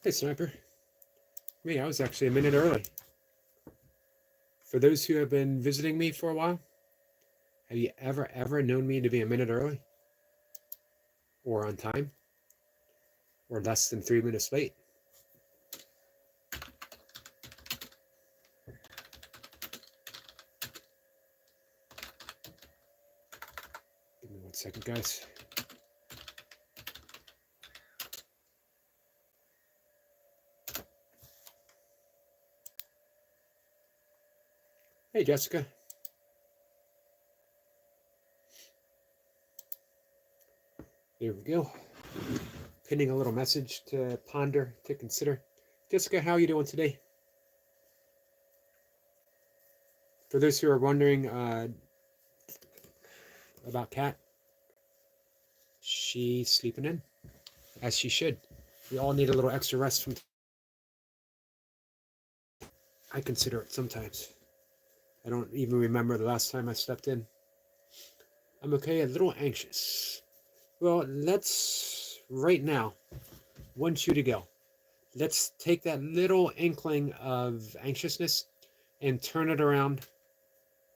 Hey, Sniper. Me, I was actually a minute early. For those who have been visiting me for a while, have you ever known me to be a minute early? Or on time? Or less than 3 minutes late? Give me 1 second, guys. Hey, Jessica. There we go. Pinning a little message to ponder, to consider. Jessica, how are you doing today? For those who are wondering about Kat, she's sleeping in, as she should. We all need a little extra rest from. I consider it sometimes. I don't even remember the last time I slept in. I'm okay, a little anxious. Well, let's, right now, want you to go. Let's take that little inkling of anxiousness and turn it around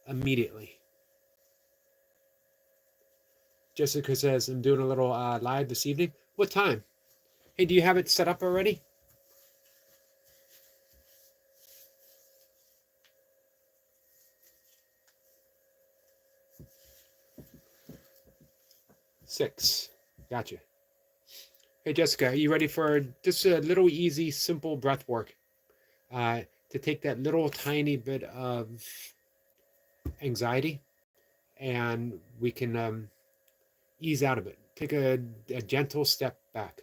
immediately. Jessica says, I'm doing a little live this evening. What time? Hey, do you have it set up already? Six. Gotcha. Hey, Jessica, are you ready for just a little easy, simple breath work to take that little tiny bit of anxiety and we can ease out of it. Take a gentle step back.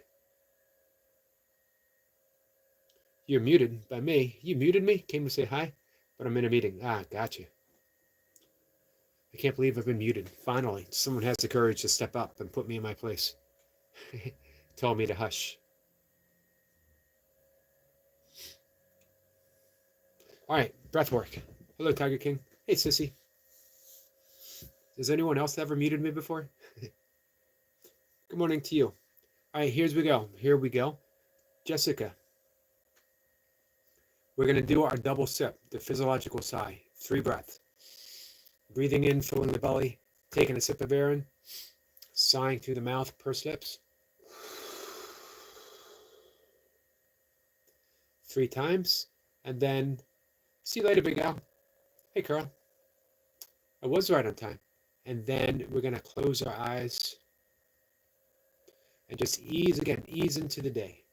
You're muted by me. You muted me? Came to say hi? But I'm in a meeting. Ah, gotcha. I can't believe I've been muted. Finally, someone has the courage to step up and put me in my place. Tell me to hush. All right, breath work. Hello, Tiger King. Hey, Sissy. Has anyone else ever muted me before? Good morning to you. All right, here we go. Here we go. Jessica, we're going to do our double sip, the physiological sigh. 3 breaths. Breathing in, filling the belly, taking a sip of air in, sighing through the mouth, pursed lips. 3 times, and then see you later, big gal. Hey, Carl. I was right on time. And then we're going to close our eyes and just ease into the day.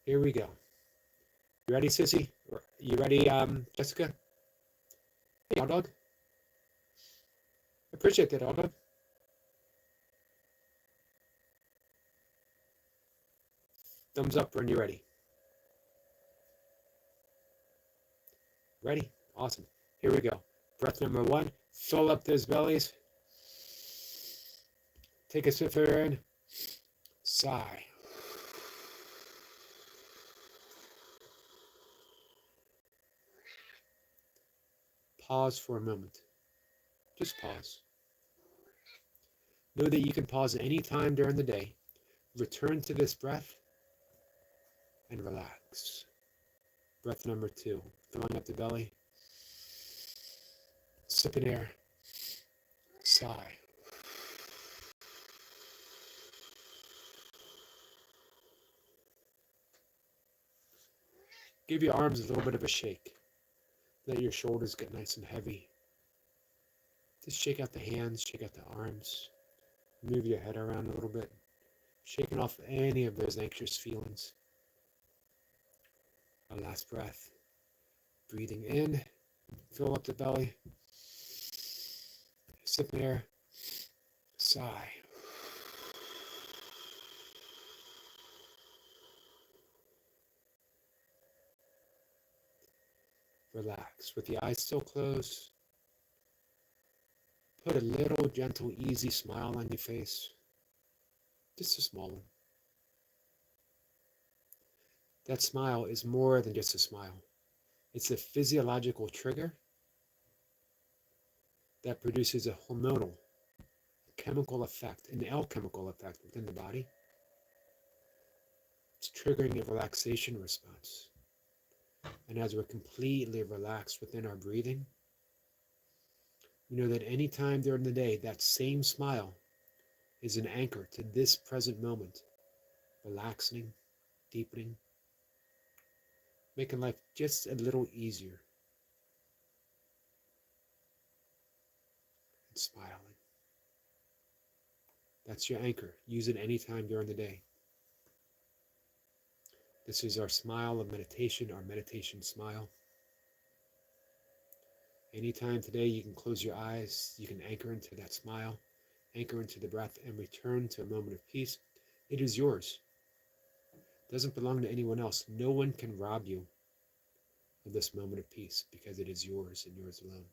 Here we go. You ready, Sissy? You ready, Jessica? Hey, hot dog. Appreciate that, hot dog. Thumbs up when you're ready. Ready? Awesome. Here we go. Breath number 1. Fill up those bellies. Take a sip of air in. Sigh. Pause for a moment. Just pause. Know that you can pause at any time during the day. Return to this breath and relax. Breath number 2. Filling up the belly. Sipping air. Sigh. Give your arms a little bit of a shake. Let your shoulders get nice and heavy. Just shake out the hands, shake out the arms. Move your head around a little bit. Shaking off any of those anxious feelings. Our last breath. Breathing in. Fill up the belly. Sip air. Sigh. Relax. With the eyes still closed, put a little gentle, easy smile on your face. Just a small one. That smile is more than just a smile. It's a physiological trigger that produces a hormonal, chemical effect, an alchemical effect within the body It's triggering a relaxation response. And as we're completely relaxed within our breathing, we know that any time during the day, that same smile is an anchor to this present moment, relaxing, deepening, making life just a little easier, and smiling. That's your anchor. Use it anytime during the day. This is our smile of meditation, our meditation smile. Anytime today you can close your eyes, you can anchor into that smile, anchor into the breath, and return to a moment of peace. It is yours. It doesn't belong to anyone else. No one can rob you of this moment of peace because it is yours and yours alone.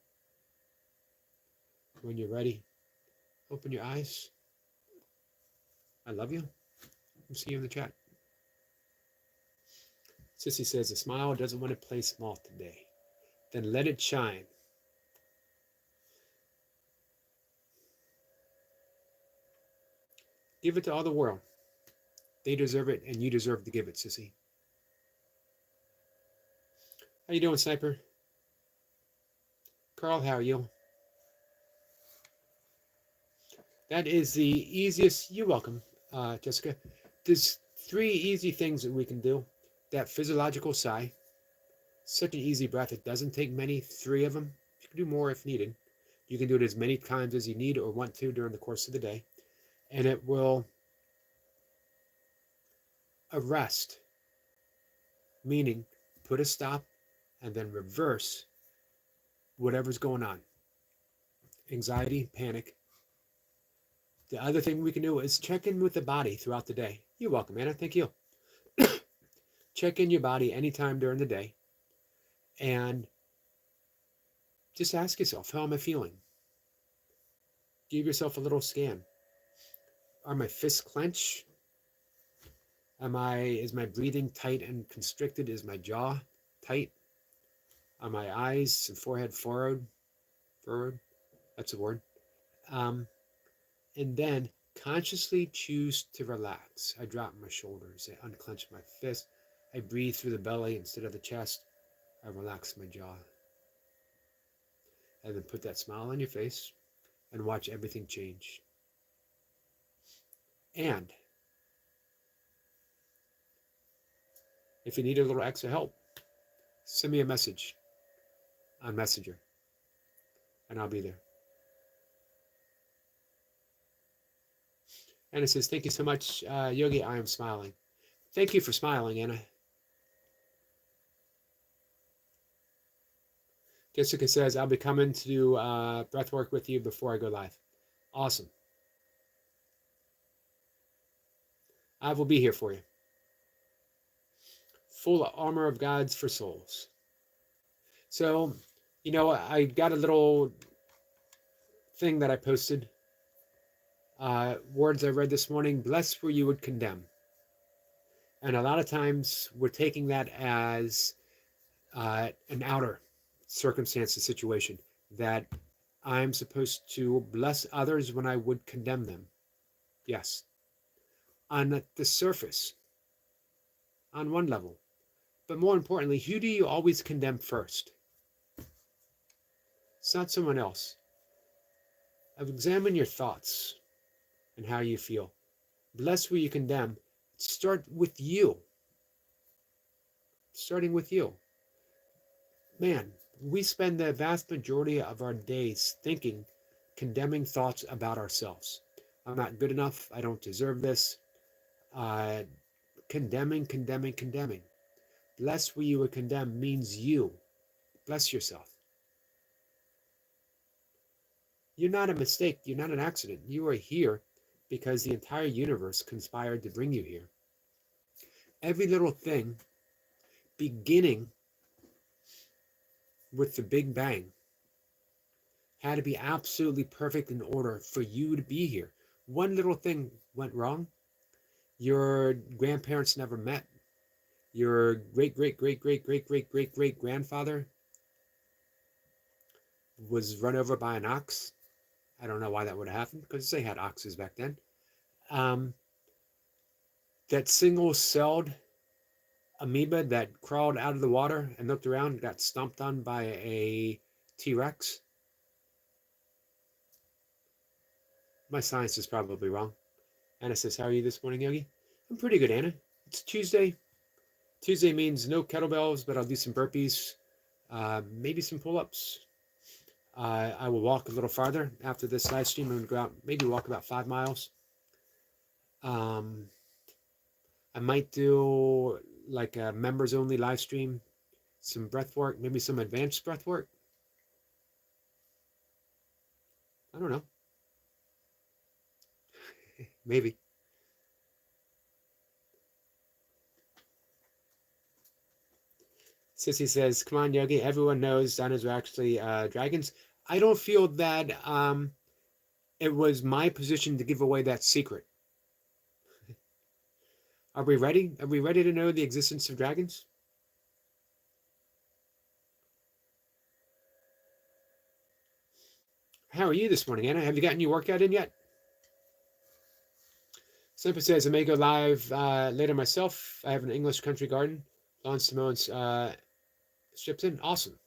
When you're ready, open your eyes. I love you. I'll see you in the chat. Sissy says, a smile doesn't want to play small today. Then let it shine. Give it to all the world. They deserve it, and you deserve to give it, Sissy. How you doing, Sniper? Carl, how are you? That is the easiest. You're welcome, Jessica. There's 3 easy things that we can do. That physiological sigh, such an easy breath. It doesn't take many. 3 of them. You can do more if needed. You can do it as many times as you need or want to during the course of the day, and it will arrest, meaning put a stop and then reverse whatever's going on. Anxiety, panic. The other thing we can do is check in with the body throughout the day. You're welcome, Anna. Thank you. Check in your body anytime during the day and just ask yourself, how am I feeling? Give yourself a little scan. Are my fists clenched? Is my breathing tight and constricted? Is my jaw tight? Are my eyes and forehead furrowed? That's a word. And then consciously choose to relax. I drop my shoulders. I unclench my fist. I breathe through the belly instead of the chest. I relax my jaw. And then put that smile on your face and watch everything change. And if you need a little extra help, send me a message on Messenger and I'll be there. Anna says, thank you so much, Yogi. I am smiling. Thank you for smiling, Anna. Jessica says, I'll be coming to do breath work with you before I go live. Awesome. I will be here for you. Full armor of Gods for souls. So, I got a little thing that I posted. Words I read this morning, blessed where you would condemn. And a lot of times we're taking that as an outer circumstance or situation, that I'm supposed to bless others when I would condemn them. Yes. On the surface, on one level. But more importantly, who do you always condemn first? It's not someone else. Examine your thoughts and how you feel. Bless where you condemn. Start with you. Starting with you. Man, we spend the vast majority of our days thinking, condemning thoughts about ourselves. I'm not good enough. I don't deserve this. Condemning. Bless where you would condemn means you. Bless yourself. You're not a mistake. You're not an accident. You are here because the entire universe conspired to bring you here. Every little thing, beginning with the Big Bang, had to be absolutely perfect in order for you to be here. One little thing went wrong. Your grandparents never met. Your great-great-great-great-great-great-great-great-grandfather was run over by an ox. I don't know why that would have happened, because they had oxes back then. That single-celled amoeba that crawled out of the water and looked around and got stomped on by a T-Rex. My science is probably wrong. Anna says, how are you this morning, Yogi? I'm pretty good, Anna. It's Tuesday. Tuesday means no kettlebells, but I'll do some burpees, maybe some pull-ups. I will walk a little farther after this live stream. I'm going to go out, maybe walk about 5 miles. I might do like a members only live stream, some breath work, maybe some advanced breath work. I don't know. Maybe. Sissy says, come on, Yogi. Everyone knows dinos are actually dragons. I don't feel that it was my position to give away that secret. Are we ready? Are we ready to know the existence of dragons? How are you this morning, Anna? Have you gotten your workout in yet? Simple says, I may go live later myself. I have an English country garden. Lon Simone's ships in. Awesome.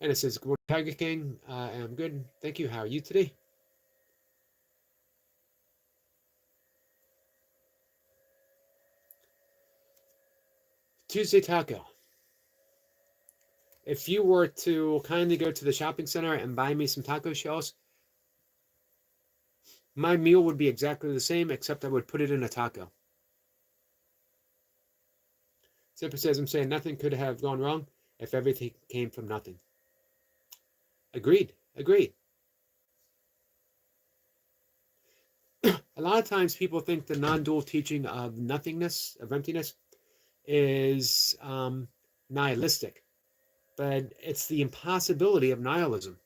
And it says, good morning, Tiger King. I'm good. Thank you. How are you today? Tuesday Taco. If you were to kindly go to the shopping center and buy me some taco shells, my meal would be exactly the same, except I would put it in a taco. Zipper says, I'm saying nothing could have gone wrong if everything came from nothing. Agreed. Agreed. A lot of times people think the non-dual teaching of nothingness, of emptiness, is nihilistic. But it's the impossibility of nihilism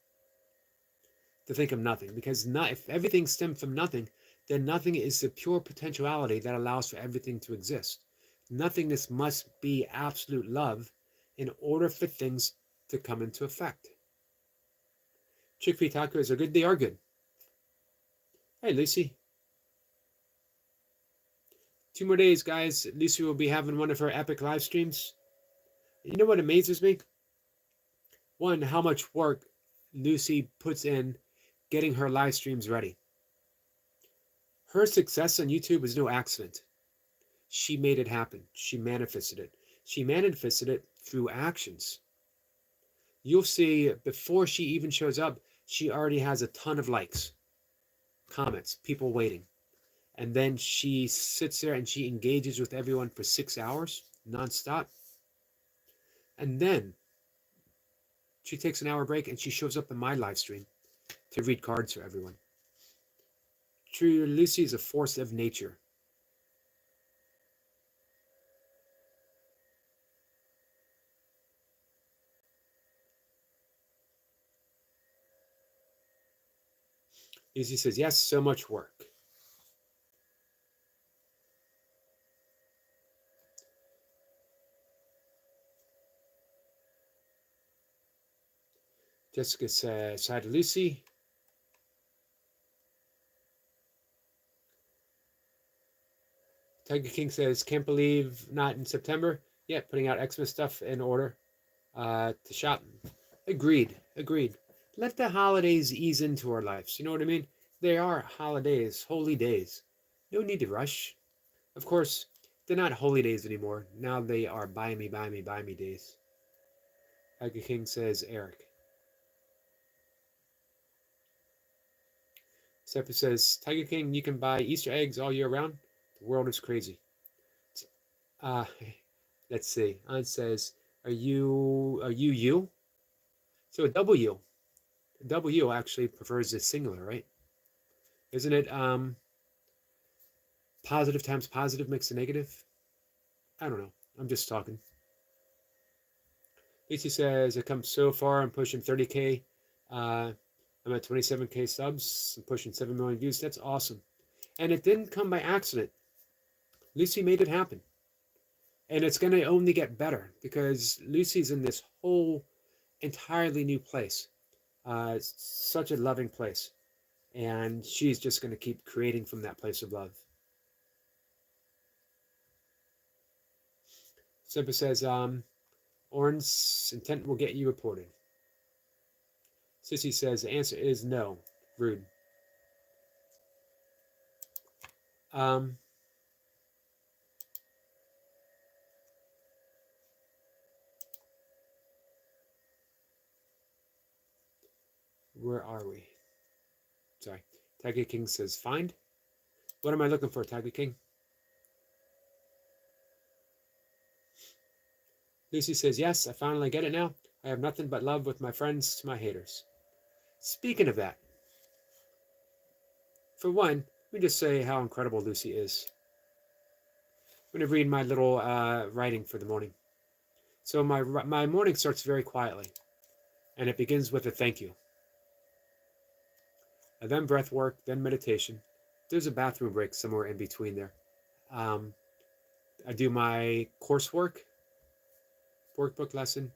to think of nothing. Because if everything stemmed from nothing, then nothing is the pure potentiality that allows for everything to exist. Nothingness must be absolute love in order for things to come into effect. Chickpea tacos are good. They are good. Hey, Lucy. 2 more days, guys. Lucy will be having one of her epic live streams. You know what amazes me? One, how much work Lucy puts in getting her live streams ready. Her success on YouTube is no accident. She made it happen. She manifested it. She manifested it through actions. You'll see before she even shows up, she already has a ton of likes, comments, people waiting. And then she sits there and she engages with everyone for 6 hours nonstop. And then she takes an hour break and she shows up in my live stream to read cards for everyone. True, Lucy is a force of nature. Lucy says, yes, so much work. Jessica says, hi to Lucy. Tiger King says, can't believe not in September. Yeah, putting out Xmas stuff in order to shop. Agreed. Agreed. Let the holidays ease into our lives. You know what I mean? They are holidays, holy days. No need to rush. Of course, they're not holy days anymore. Now they are buy me, buy me, buy me days. Tiger King says, Eric. Seppa says, Tiger King, you can buy Easter eggs all year round. The world is crazy. Uh, let's see. On says, are you? So a W. A W actually prefers the singular, right? Isn't it positive times positive makes a negative? I don't know. I'm just talking. Lacey says, I come so far. I'm pushing 30K. I'm at 27K subs. I'm pushing 7 million views. That's awesome. And it didn't come by accident. Lucy made it happen. And it's going to only get better because Lucy's in this whole entirely new place. Such a loving place. And she's just going to keep creating from that place of love. Simba says, Orin's intent will get you reported. Sissy says, the answer is no. Rude. Um, where are we? Sorry. Tiger King says, find. What am I looking for, Tiger King? Lucy says, yes, I finally get it now. I have nothing but love with my friends to my haters. Speaking of that, for one, let me just say how incredible Lucy is. I'm going to read my little writing for the morning. So my morning starts very quietly, and it begins with a thank you. And then breath work, then meditation. There's a bathroom break somewhere in between there. Um, I do my coursework, workbook lesson,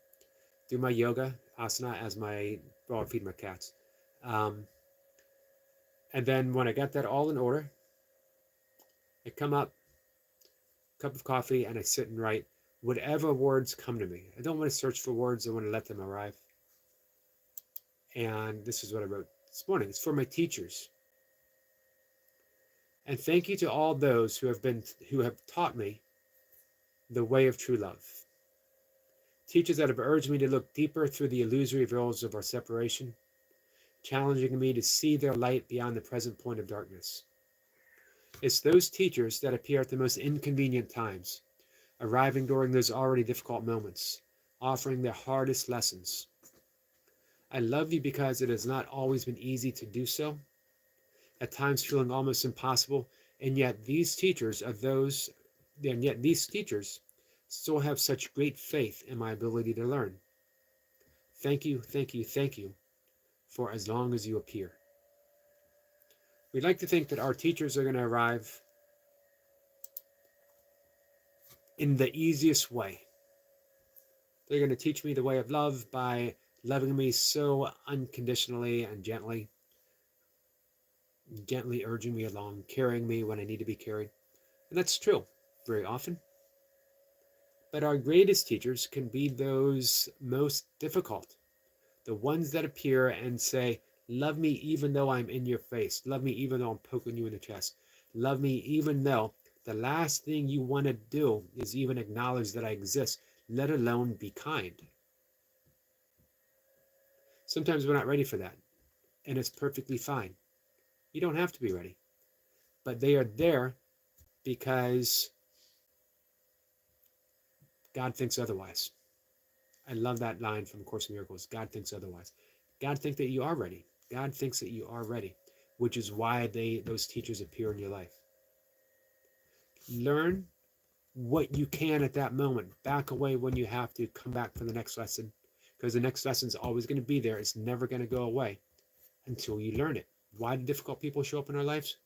do my yoga, asana as my, well, I feed my cats. Um, and then when I got that all in order, I come up, cup of coffee, and I sit and write whatever words come to me. I don't want to search for words, I want to let them arrive. And this is what I wrote this morning. It's for my teachers. And thank you to all those who have taught me the way of true love. Teachers that have urged me to look deeper through the illusory veils of our separation, challenging me to see their light beyond the present point of darkness. It's those teachers that appear at the most inconvenient times, arriving during those already difficult moments, offering their hardest lessons. I love you because it has not always been easy to do so, at times feeling almost impossible, and yet these teachers still have such great faith in my ability to learn. Thank you, thank you, thank you for as long as you appear. We'd like to think that our teachers are going to arrive in the easiest way. They're going to teach me the way of love by loving me so unconditionally and gently urging me along, carrying me when I need to be carried. And that's true very often. But our greatest teachers can be those most difficult, the ones that appear and say, love me even though I'm in your face. Love me even though I'm poking you in the chest. Love me even though the last thing you want to do is even acknowledge that I exist, let alone be kind. Sometimes we're not ready for that, and it's perfectly fine. You don't have to be ready. But they are there because God thinks otherwise. I love that line from Course in Miracles. God thinks otherwise. God thinks that you are ready. God thinks that you are ready, which is why those teachers appear in your life. Learn what you can at that moment. Back away when you have to. Come back for the next lesson, because the next lesson is always going to be there. It's never going to go away until you learn it. Why do difficult people show up in our lives?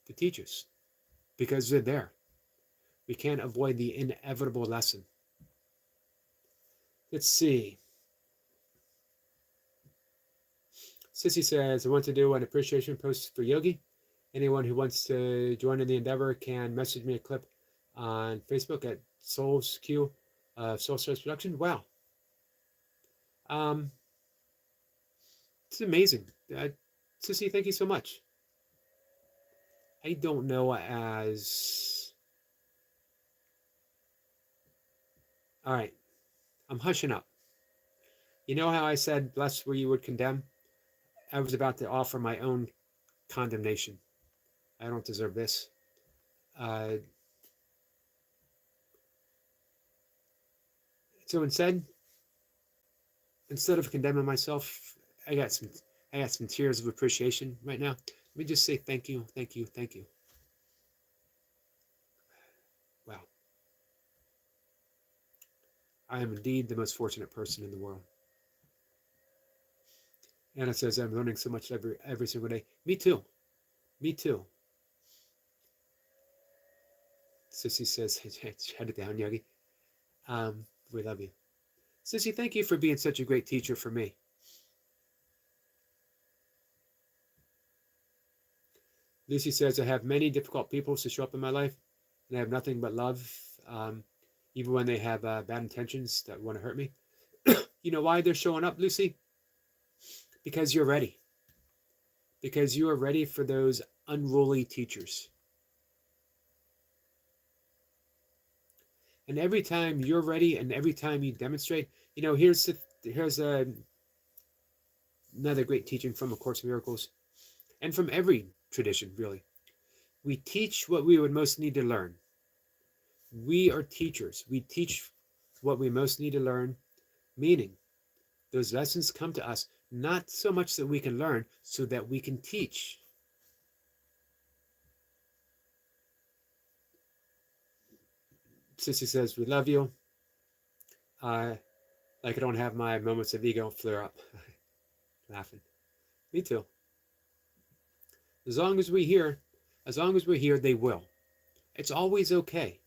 The teachers, because they're there. We can't avoid the inevitable lesson. Let's see. Sissy says, I want to do an appreciation post for Yogi. Anyone who wants to join in the endeavor can message me a clip on Facebook at Soul's Q, Soul Stars Production. Wow. It's amazing. Sissy, thank you so much. I don't know as... All right. I'm hushing up. You know how I said, blessed where you would condemn? I was about to offer my own condemnation. I don't deserve this. So instead of condemning myself, I got some tears of appreciation right now. Let me just say thank you, thank you, thank you. Wow. I am indeed the most fortunate person in the world. Anna says, I'm learning so much every single day. Me too. Me too. Sissy says, shut it down, Yogi. We love you. Sissy, thank you for being such a great teacher for me. Lucy says, I have many difficult people to show up in my life, and I have nothing but love. even when they have bad intentions that want to hurt me. You know why they're showing up, Lucy? Because you're ready. Because you are ready for those unruly teachers. And every time you're ready, and every time you demonstrate, here's another great teaching from A Course in Miracles, and from every tradition, really. We teach what we would most need to learn. We are teachers. We teach what we most need to learn, meaning those lessons come to us not so much that we can learn, so that we can teach. Sissy says, we love you. Like I don't have my moments of ego flare up. Laughing. Me too. As long as we're here, they will. It's always okay.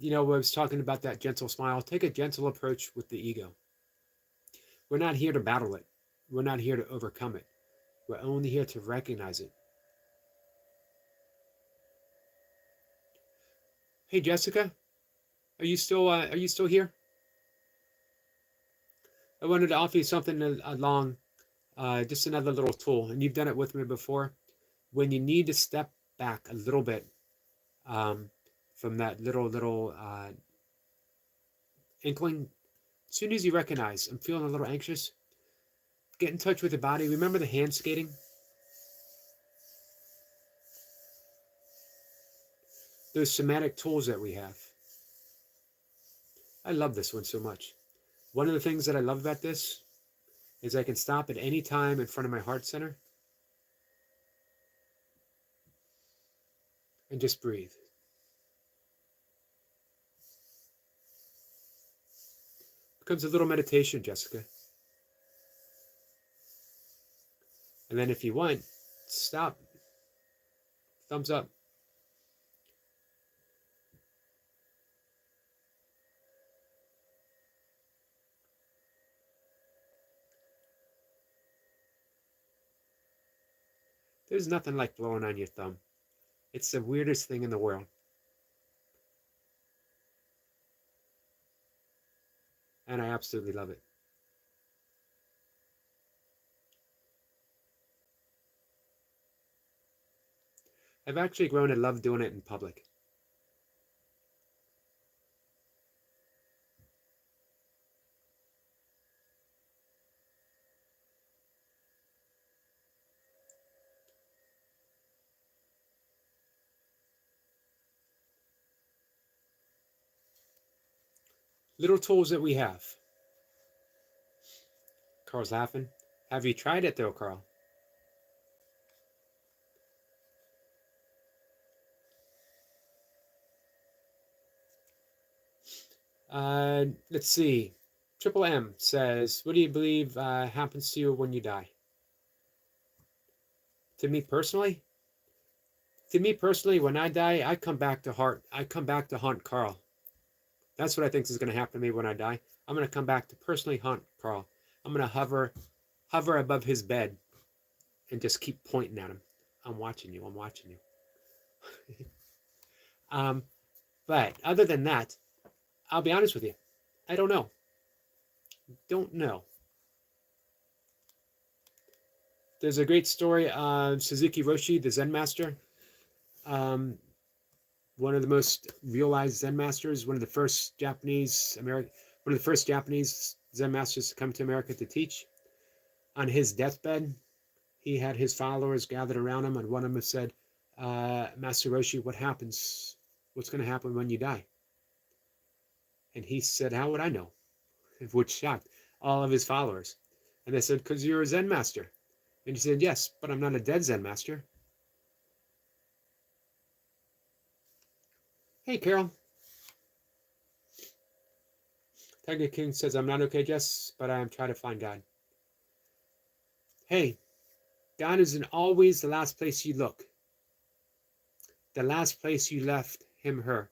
I was talking about that gentle smile. Take a gentle approach with the ego. We're not here to battle it. We're not here to overcome it. We're only here to recognize it. Hey, Jessica, are you still here? I wanted to offer you something along, just another little tool, and you've done it with me before. When you need to step back a little bit from that little inkling, as soon as you recognize I'm feeling a little anxious, get in touch with the body. Remember the hand skating? Those somatic tools that we have. I love this one so much. One of the things that I love about this is I can stop at any time in front of my heart center and just breathe. It becomes a little meditation, Jessica. And then if you want, stop. Thumbs up. There's nothing like blowing on your thumb. It's the weirdest thing in the world. And I absolutely love it. I've actually grown to love doing it in public. Little tools that we have. Carl's laughing. Have you tried it though, Carl? Let's see. Triple M says, what do you believe happens to you when you die? To me personally, when I die, I come back to haunt Carl. That's what I think is going to happen to me when I die. I'm going to come back to personally haunt Carl. I'm going to hover above his bed and just keep pointing at him. I'm watching you. I'm watching you. But other than that, I'll be honest with you. I don't know. Don't know. There's a great story of Suzuki Roshi, the Zen master. One of the most realized Zen masters, one of the first Japanese Zen masters to come to America to teach. On his deathbed, he had his followers gathered around him, and one of them said, Master Roshi, what happens? What's going to happen when you die? And he said, how would I know? Which shocked all of his followers. And they said, because you're a Zen master. And he said, yes, but I'm not a dead Zen master. Hey, Carol. Tiger King says, I'm not okay, Jess, but I am trying to find God. Hey, God isn't always the last place you look. The last place you left him, her.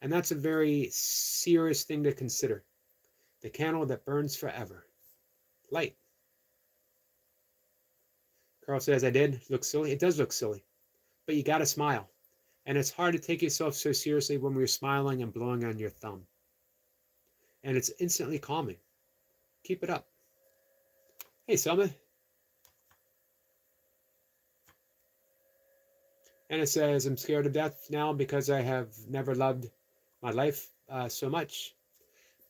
And that's a very serious thing to consider. The candle that burns forever. Light. Carl says, I did. Look silly. It does look silly. But you got to smile. And it's hard to take yourself so seriously when we're smiling and blowing on your thumb. And it's instantly calming. Keep it up. Hey, Selma. And it says, I'm scared to death now because I have never loved my life so much.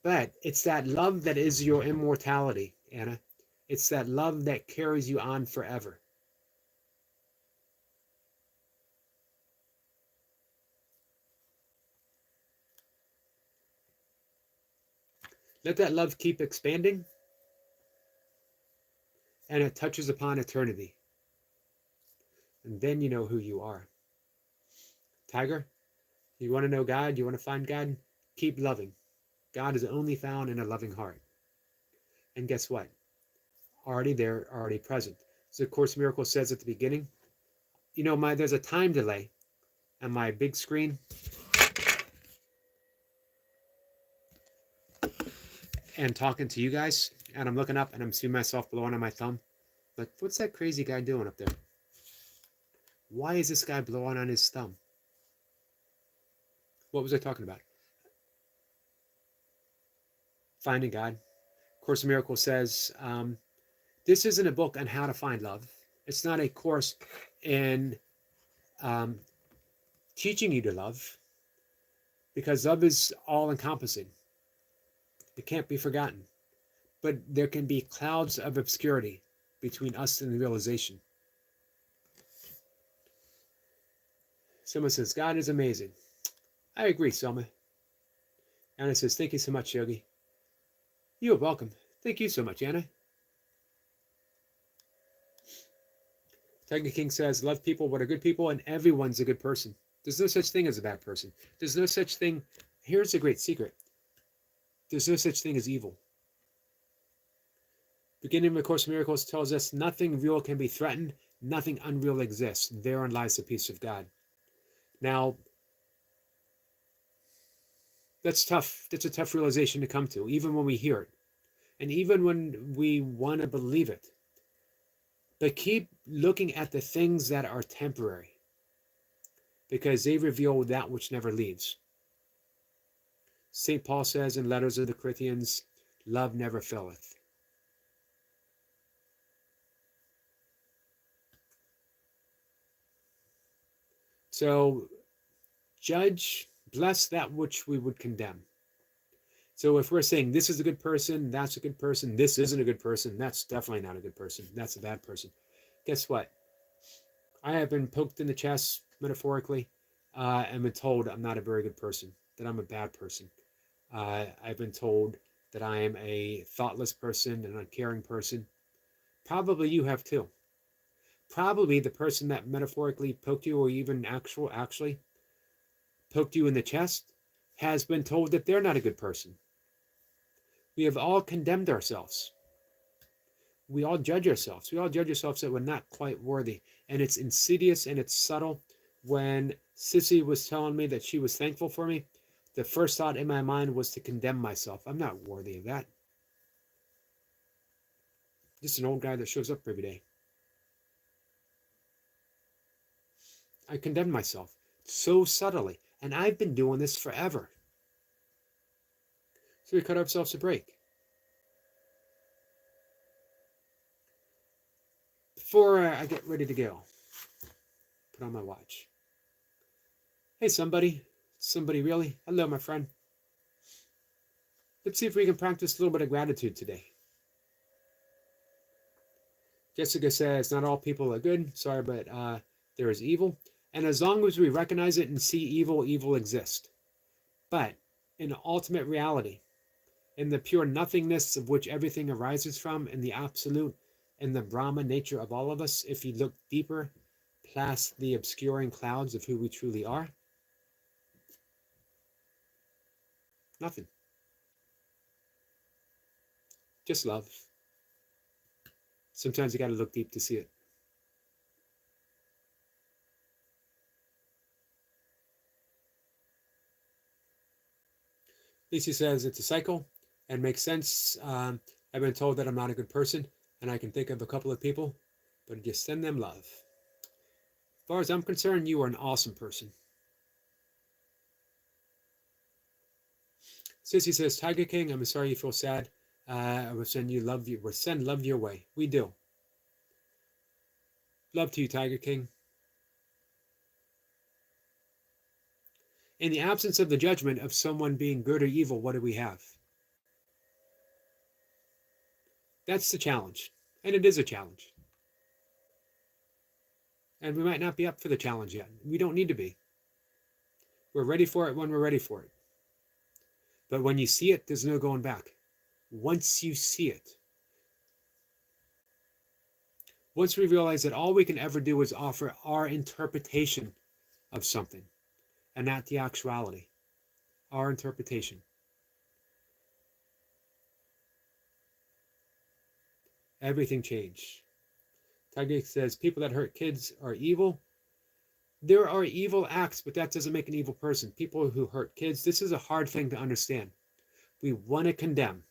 But it's that love that is your immortality, Anna. It's that love that carries you on forever. Let that love keep expanding, and it touches upon eternity. And then you know who you are. Tiger, you want to know God? You want to find God? Keep loving. God is only found in a loving heart. And guess what? Already there, already present. So Course in Miracles says at the beginning, you know, there's a time delay on my big screen. And talking to you guys, and I'm looking up and I'm seeing myself blowing on my thumb. Like, what's that crazy guy doing up there? Why is this guy blowing on his thumb? What was I talking about? Finding God. Course in Miracles says, this isn't a book on how to find love. It's not a course in teaching you to love, because love is all-encompassing. It can't be forgotten. But there can be clouds of obscurity between us and the realization. Someone says, God is amazing. I agree, Selma. Anna says, thank you so much, Yogi. You are welcome. Thank you so much, Anna. Tiger King says, love people what are good people, and everyone's a good person. There's no such thing as a bad person. There's no such thing. Here's a great secret. There's no such thing as evil. Beginning of the Course of Miracles tells us nothing real can be threatened, nothing unreal exists. Therein lies the peace of God. Now, that's tough. That's a tough realization to come to, even when we hear it, and even when we want to believe it. But keep looking at the things that are temporary, because they reveal that which never leaves. St. Paul says in Letters of the Corinthians, love never faileth. So judge, bless that which we would condemn. So if we're saying this is a good person, that's a good person, this isn't a good person, that's definitely not a good person, that's a bad person. Guess what? I have been poked in the chest, metaphorically, and been told I'm not a very good person, that I'm a bad person. I've been told that I am a thoughtless person, an uncaring person. Probably you have too. Probably the person that metaphorically poked you, or even actually poked you in the chest, has been told that they're not a good person. We have all condemned ourselves. We all judge ourselves. We all judge ourselves that we're not quite worthy. And it's insidious and it's subtle. When Sissy was telling me that she was thankful for me, the first thought in my mind was to condemn myself. I'm not worthy of that. Just an old guy that shows up every day. I condemned myself so subtly. And I've been doing this forever. So we cut ourselves a break. Before I get ready to go, put on my watch. Hey, somebody. Somebody really? Hello, my friend. Let's see if we can practice a little bit of gratitude today. Jessica says, not all people are good. Sorry, but there is evil. And as long as we recognize it and see evil, evil exists. But in ultimate reality, in the pure nothingness of which everything arises from, in the absolute, in the Brahma nature of all of us, if you look deeper past the obscuring clouds of who we truly are, nothing. Just love. Sometimes you got to look deep to see it. Lisa says it's a cycle and makes sense. I've been told that I'm not a good person, and I can think of a couple of people, but just send them love. As far as I'm concerned, you are an awesome person. Sissy says, Tiger King, I'm sorry you feel sad. We'll send love your way. We do. Love to you, Tiger King. In the absence of the judgment of someone being good or evil, what do we have? That's the challenge. And it is a challenge. And we might not be up for the challenge yet. We don't need to be. We're ready for it when we're ready for it. But when you see it, there's no going back. Once you see it, once we realize that all we can ever do is offer our interpretation of something and not the actuality, our interpretation. Everything changed. Tiger says, people that hurt kids are evil. There are evil acts, but that doesn't make an evil person. People who hurt kids, this is a hard thing to understand. We want to condemn.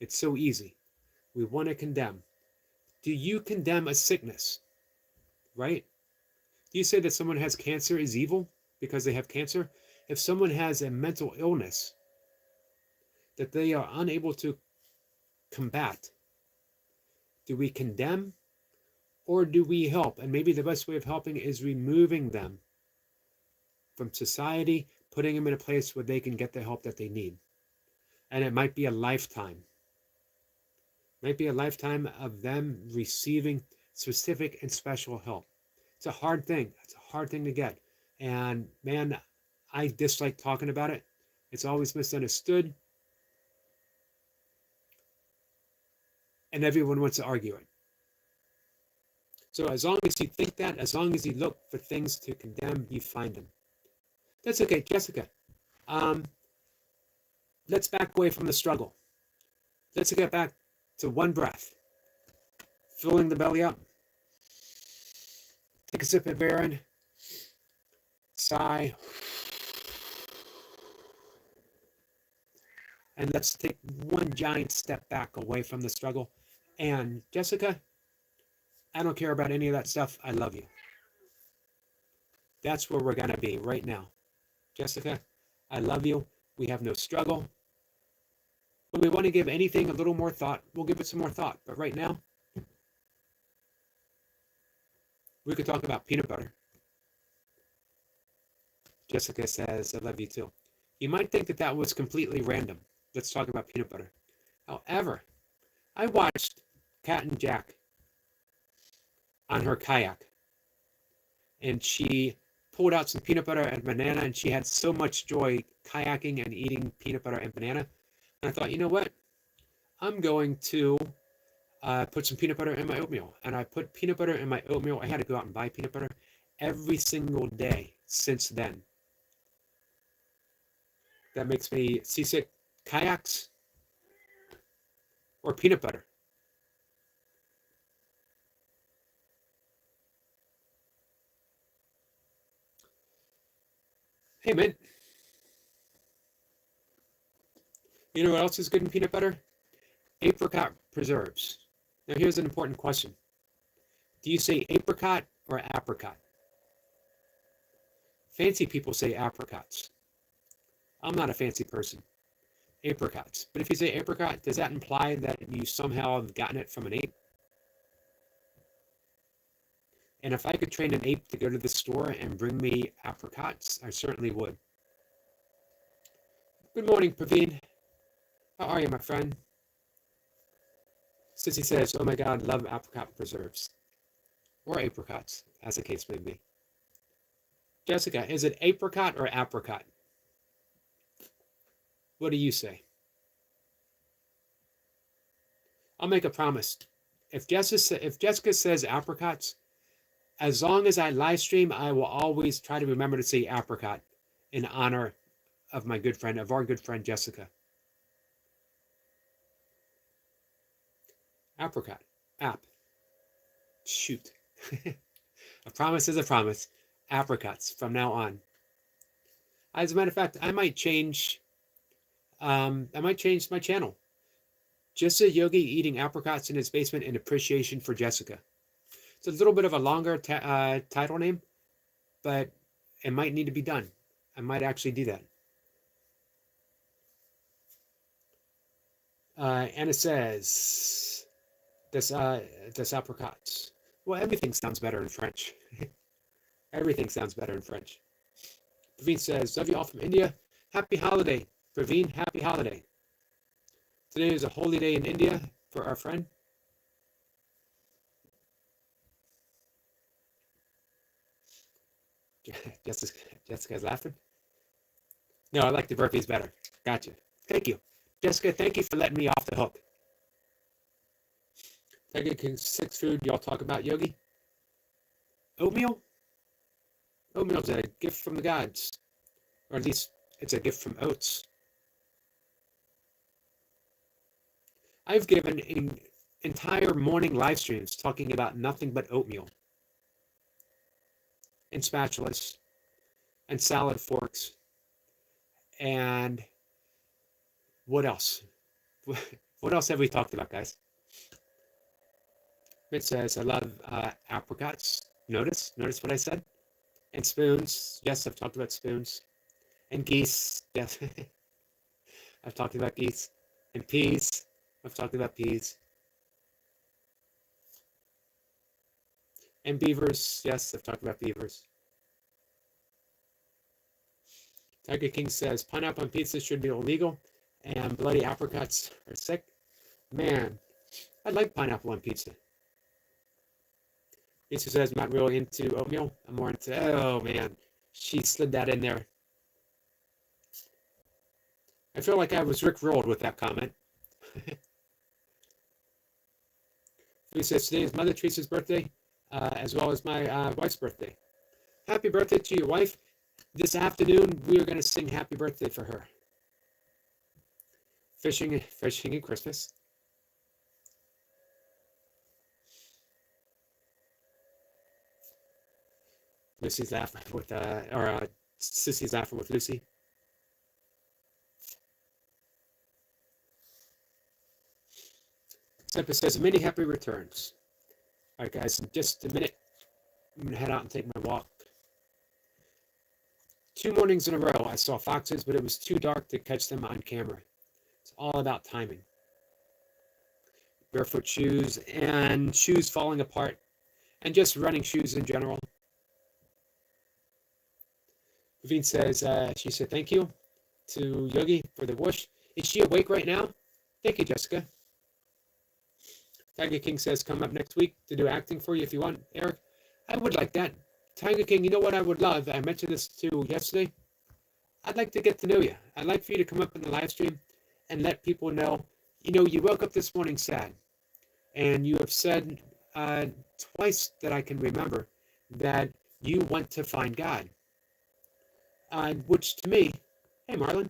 It's so easy. We want to condemn. Do you condemn a sickness? Right? Do you say that someone has cancer is evil because they have cancer? If someone has a mental illness that they are unable to combat, do we condemn or do we help? And maybe the best way of helping is removing them from society, putting them in a place where they can get the help that they need. And it might be a lifetime. It might be a lifetime of them receiving specific and special help. It's a hard thing. It's a hard thing to get. And man, I dislike talking about it. It's always misunderstood. And everyone wants to argue it. So as long as you think that, as long as you look for things to condemn, you find them. That's okay, Jessica. Let's back away from the struggle. Let's get back to one breath. Filling the belly up. Take a sip of air in. Sigh. And let's take one giant step back away from the struggle. And Jessica, I don't care about any of that stuff. I love you. That's where we're going to be right now. Jessica, I love you. We have no struggle. When we want to give anything a little more thought, we'll give it some more thought. But right now, we could talk about peanut butter. Jessica says, I love you too. You might think that that was completely random. Let's talk about peanut butter. However, I watched Cat and Jack on her kayak. And she pulled out some peanut butter and banana, and she had so much joy kayaking and eating peanut butter and banana. And I thought, you know what? I'm going to put some peanut butter in my oatmeal. And I put peanut butter in my oatmeal. I had to go out and buy peanut butter every single day since then. That makes me seasick. Kayaks or peanut butter? Hey, man. You know what else is good in peanut butter? Apricot preserves. Now, here's an important question. Do you say apricot or apricot? Fancy people say apricots. I'm not a fancy person. Apricots. But if you say apricot, does that imply that you somehow have gotten it from an ape? And if I could train an ape to go to the store and bring me apricots, I certainly would. Good morning, Praveen. How are you, my friend? Sissy says, oh my God, love apricot preserves. Or apricots, as the case may be. Jessica, is it apricot or apricot? What do you say? I'll make a promise. If Jessica says apricots, as long as I live stream, I will always try to remember to say apricot in honor of our good friend Jessica. Apricot. Shoot. A promise is a promise. Apricots from now on. As a matter of fact, I might change my channel. Just a Yogi eating apricots in his basement in appreciation for Jessica. It's a little bit of a longer title name, but it might need to be done. I might actually do that. Anna says, das apricots. Well, everything sounds better in French. Everything sounds better in French. Praveen says, love you all from India. Happy holiday. Praveen, happy holiday. Today is a holy day in India for our friend. Jessica's laughing. No, I like the burpees better. Gotcha. Thank you. Jessica, thank you for letting me off the hook. Tiger King 6 food y'all talk about, Yogi? Oatmeal? Oatmeal's a gift from the gods. Or at least it's a gift from oats. I've given entire morning live streams talking about nothing but oatmeal. And spatulas. And salad forks. And what else? What else have we talked about, guys? It says, I love apricots. Notice what I said? And spoons. Yes, I've talked about spoons. And geese. Yes, I've talked about geese. And peas. I've talked about peas. And beavers. Yes, I've talked about beavers. Tiger King says, pineapple on pizza should be illegal. And bloody apricots are sick. Man, I like pineapple on pizza. Lisa says, I'm not really into oatmeal. I'm more into, oh man, she slid that in there. I feel like I was rickrolled with that comment. Lisa says, today is Mother Teresa's birthday, as well as my wife's birthday. Happy birthday to your wife. This afternoon, we are going to sing happy birthday for her. Fishing and Christmas. Lucy's laughing with, Sissy's laughing with Lucy. Semper says, many happy returns. All right, guys, in just a minute, I'm going to head out and take my walk. 2 mornings in a row, I saw foxes, but it was too dark to catch them on camera. It's all about timing. Barefoot shoes and shoes falling apart and just running shoes in general. Praveen says, she said thank you to Yogi for the whoosh. Is she awake right now? Thank you, Jessica. Tiger King says, come up next week to do acting for you if you want, Eric. I would like that. Tiger King, you know what I would love? I mentioned this to you yesterday. I'd like to get to know you. I'd like for you to come up in the live stream and let people know, you woke up this morning sad. And you have said twice that I can remember that you want to find God. Which to me, hey Marlon,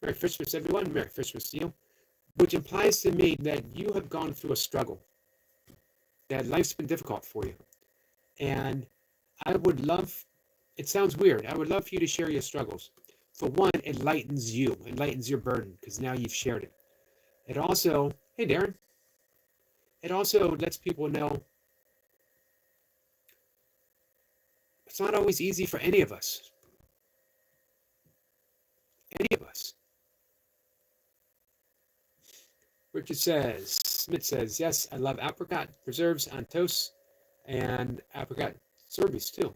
Merry Christmas everyone, Merry Christmas to you. Which implies to me that you have gone through a struggle, that life's been difficult for you. And I would love, it sounds weird, I would love for you to share your struggles. For one, it lightens you, it lightens your burden, because now you've shared it. It also, hey Darren, it also lets people know it's not always easy for any of us. Any of us. Richard says, Smith says, yes, I love apricot preserves on toast and apricot sorbets too.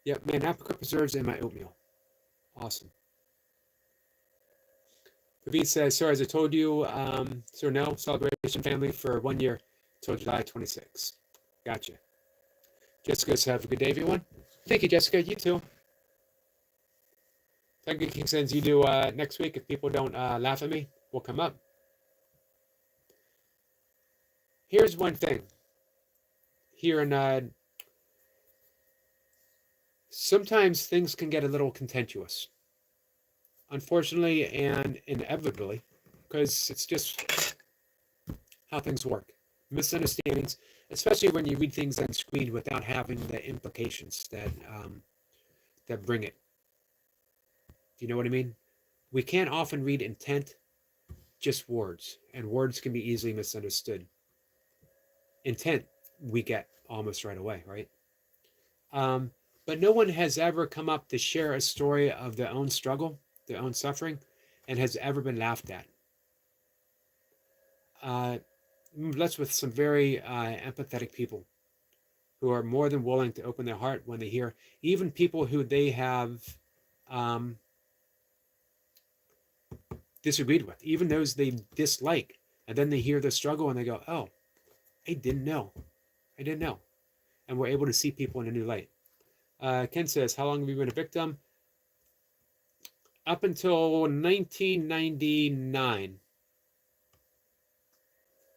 Yep, man, apricot preserves in my oatmeal. Awesome. Praveen says, sir, as I told you, sir, no, celebration family for 1 year till July 26. Gotcha. Jessica says, have a good day, everyone. Thank you, Jessica. You too. Tiger King says, you do next week. If people don't laugh at me, we'll come up. Here's one thing. Here in sometimes things can get a little contentious. Unfortunately and inevitably, because it's just how things work. Misunderstandings, especially when you read things on screen without having the implications that bring it. Do you know what I mean? We can't often read intent, just words, and words can be easily misunderstood. Intent, we get almost right away, right? But no one has ever come up to share a story of their own struggle, their own suffering, and has ever been laughed at. I'm blessed with some very empathetic people who are more than willing to open their heart when they hear even people who they have um, disagreed with, even those they dislike, and then they hear the struggle and they go, "Oh, I didn't know. I didn't know," and we're able to see people in a new light. Ken says, "How long have you been a victim?" Up until 1999,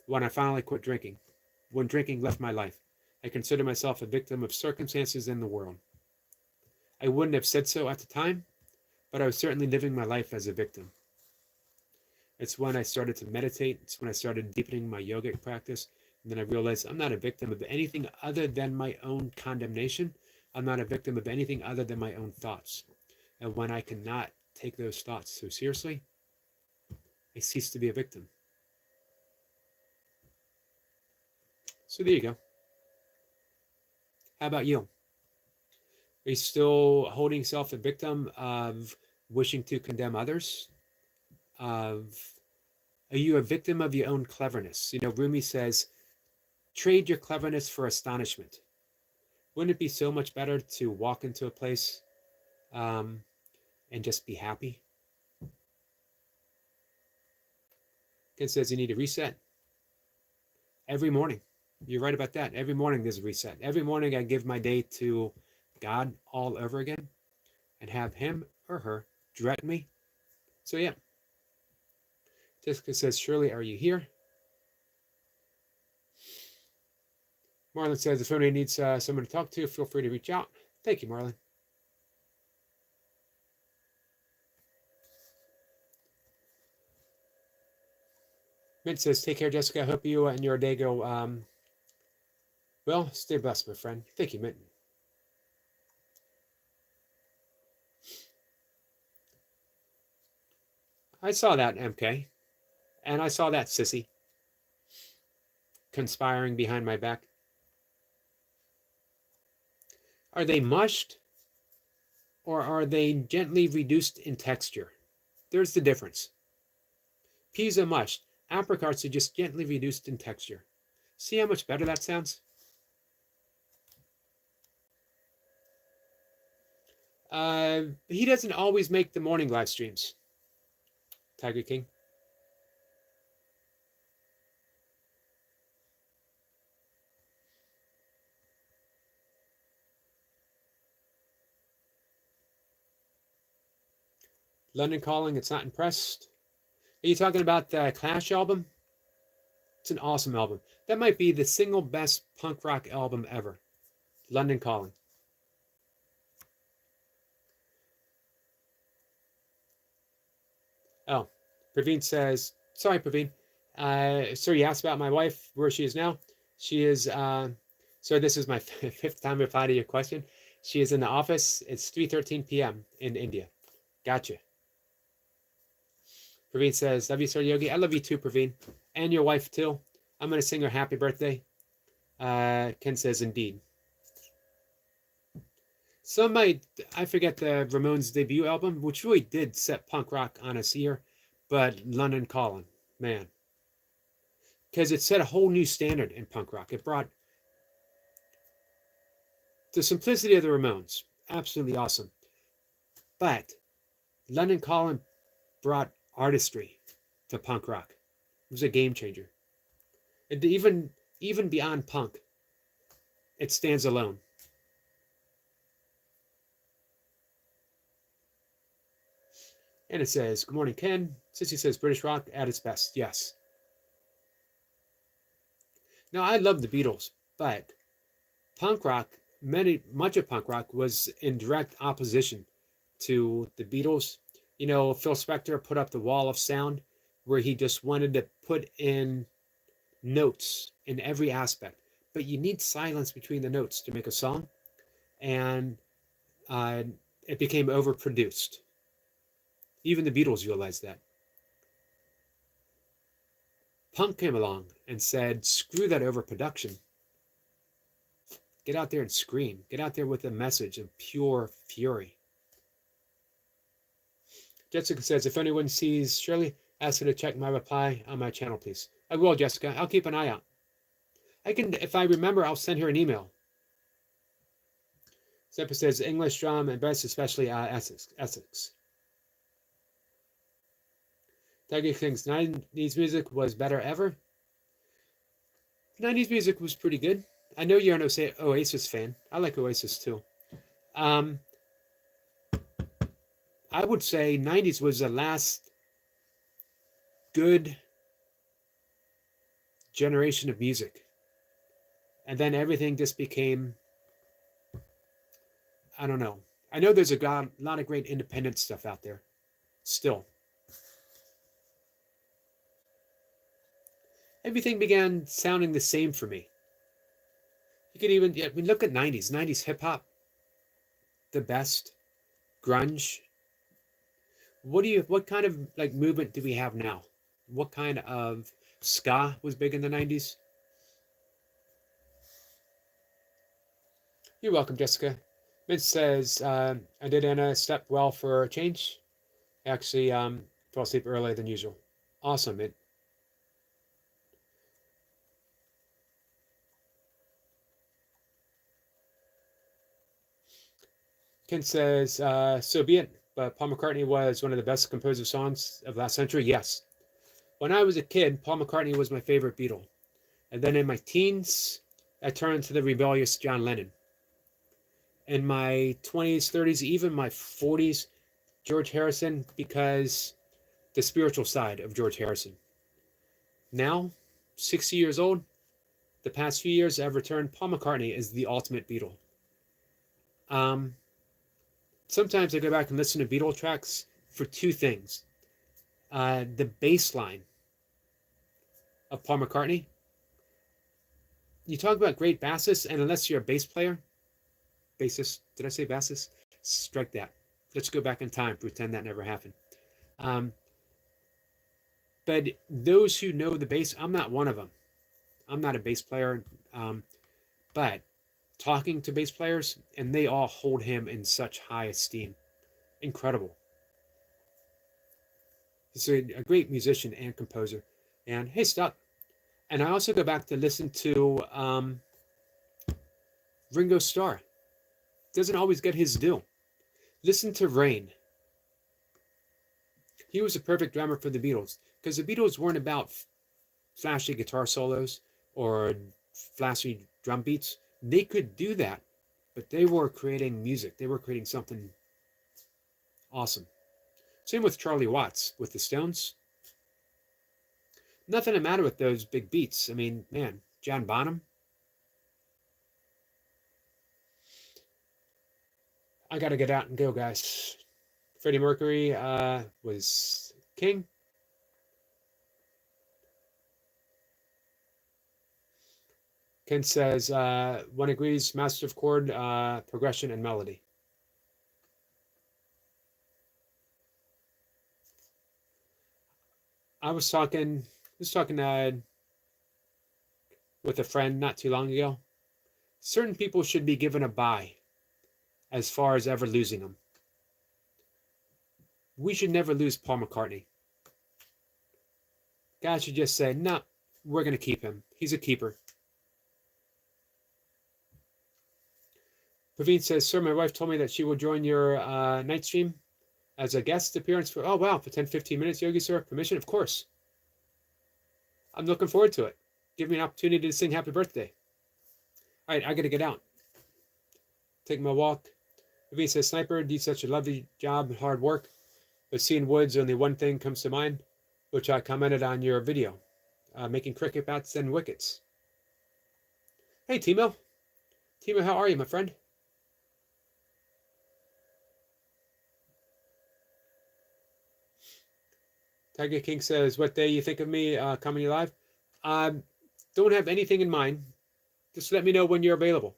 when I finally quit drinking, when drinking left my life. I consider myself a victim of circumstances in the world. I wouldn't have said so at the time, but I was certainly living my life as a victim. It's when I started to meditate. It's when I started deepening my yogic practice. And then I realized I'm not a victim of anything other than my own condemnation. I'm not a victim of anything other than my own thoughts. And when I cannot take those thoughts so seriously, I cease to be a victim. So there you go. How about you? Are you still holding yourself a victim of wishing to condemn others? Of Are you a victim of your own cleverness? You know, Rumi says, trade your cleverness for astonishment. Wouldn't it be so much better to walk into a place and just be happy? Ken says you need a reset every morning. You're right about that. Every morning there's a reset. Every morning I give my day to God all over again and have him or her direct me. So yeah. Jessica says, Shirley, are you here? Marlon says, if anybody needs someone to talk to, feel free to reach out. Thank you, Marlon. Mint says, take care, Jessica. I hope you and your day go well. Stay blessed, my friend. Thank you, Mint. I saw that, MK. And I saw that, Sissy. Conspiring behind my back. Are they mushed or are they gently reduced in texture? There's the difference. Peas are mushed. Apricots are just gently reduced in texture. See how much better that sounds? He doesn't always make the morning live streams. Tiger King. London Calling, it's not impressed. Are you talking about the Clash album? It's an awesome album. That might be the single best punk rock album ever. London Calling. Oh, Praveen says, sorry, Praveen. So you asked about my wife, where she is now. She is, so this is my fifth time reply to your question. She is in the office. It's 3:13 p.m. in India. Gotcha. Praveen says, love you, Sir Yogi. I love you too, Praveen. And your wife too. I'm going to sing her happy birthday. Ken says, indeed. Some might, I forget the Ramones debut album, which really did set punk rock on its ear, but London Calling, man. Because it set a whole new standard in punk rock. It brought the simplicity of the Ramones, absolutely awesome. But London Calling brought artistry to punk rock. It was a game changer. And even beyond punk, it stands alone. And it says, good morning, Ken. Sissy says, British rock at its best. Yes. Now, I love the Beatles, but punk rock, much of punk rock was in direct opposition to the Beatles. You know, Phil Spector put up the wall of sound where he just wanted to put in notes in every aspect. But you need silence between the notes to make a song. And it became overproduced. Even the Beatles realized that. Punk came along and said, screw that overproduction. Get out there and scream. Get out there with a message of pure fury. Jessica says, if anyone sees Shirley, ask her to check my reply on my channel, please. I will, Jessica. I'll keep an eye out. I can, if I remember, I'll send her an email. Zephyr says, English drum and bass, especially Essex. Tiger thinks 90s music was better ever. 90s music was pretty good. I know you're an Oasis fan. I like Oasis too. I would say 90s was the last good generation of music. And then everything just became, I don't know. I know there's a lot of great independent stuff out there still. Everything began sounding the same for me. You could even, I mean, look at 90s hip-hop, the best, grunge. What kind of like movement do we have now? What kind of ska was big in the 90s? You're welcome, Jessica. Mint says, I did Anna step well for a change. Actually, fell asleep earlier than usual. Awesome, Mint. Ken says, so be it, but Paul McCartney was one of the best composers of songs of last century. Yes. When I was a kid, Paul McCartney was my favorite Beatle. And then in my teens, I turned to the rebellious John Lennon. In my 20s, 30s, even my 40s, George Harrison, because the spiritual side of George Harrison. Now, 60 years old, the past few years I've returned, Paul McCartney is the ultimate Beatle. Sometimes I go back and listen to Beatle tracks for two things. The bass line of Paul McCartney. You talk about great bassists, and unless you're a bass player, bassist, did I say bassist? Strike that. Let's go back in time, pretend that never happened. But those who know the bass, I'm not one of them. I'm not a bass player, but talking to bass players, and they all hold him in such high esteem. Incredible. He's a great musician and composer. And hey, stop. And I also go back to listen to Ringo Starr. Doesn't always get his due. Listen to Rain. He was a perfect drummer for the Beatles because the Beatles weren't about flashy guitar solos or flashy drum beats. They could do that, but they were creating music. They were creating something awesome. Same with Charlie Watts with the Stones. Nothing to matter with those big beats. I mean, man, John Bonham. I got to get out and go, guys. Freddie Mercury was king. Ken says, one agrees, master of chord, progression, and melody. I was talking with a friend not too long ago. Certain people should be given a bye as far as ever losing them. We should never lose Paul McCartney. Guys should just say, no, we're going to keep him. He's a keeper. Praveen says, sir, my wife told me that she will join your night stream as a guest appearance for, oh, wow, for 10, 15 minutes. Yogi, sir, permission? Of course. I'm looking forward to it. Give me an opportunity to sing happy birthday. All right, I got to get out. Take my walk. Praveen says, Sniper, do such a lovely job and hard work. But seeing woods, only one thing comes to mind, which I commented on your video, making cricket bats and wickets. Hey, Timo. Timo, how are you, my friend? Tiger King says, what day you think of me coming live? Don't have anything in mind. Just let me know when you're available.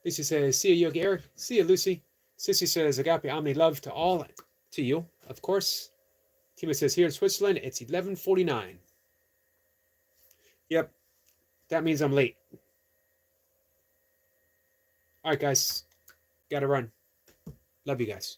Lucy says, see you, Yogi Eric. See you, Lucy. Sissy says, Agape Omni love to all, to you, of course. Tima says, here in Switzerland, it's 11:49. Yep, that means I'm late. All right, guys, gotta run. Love you guys.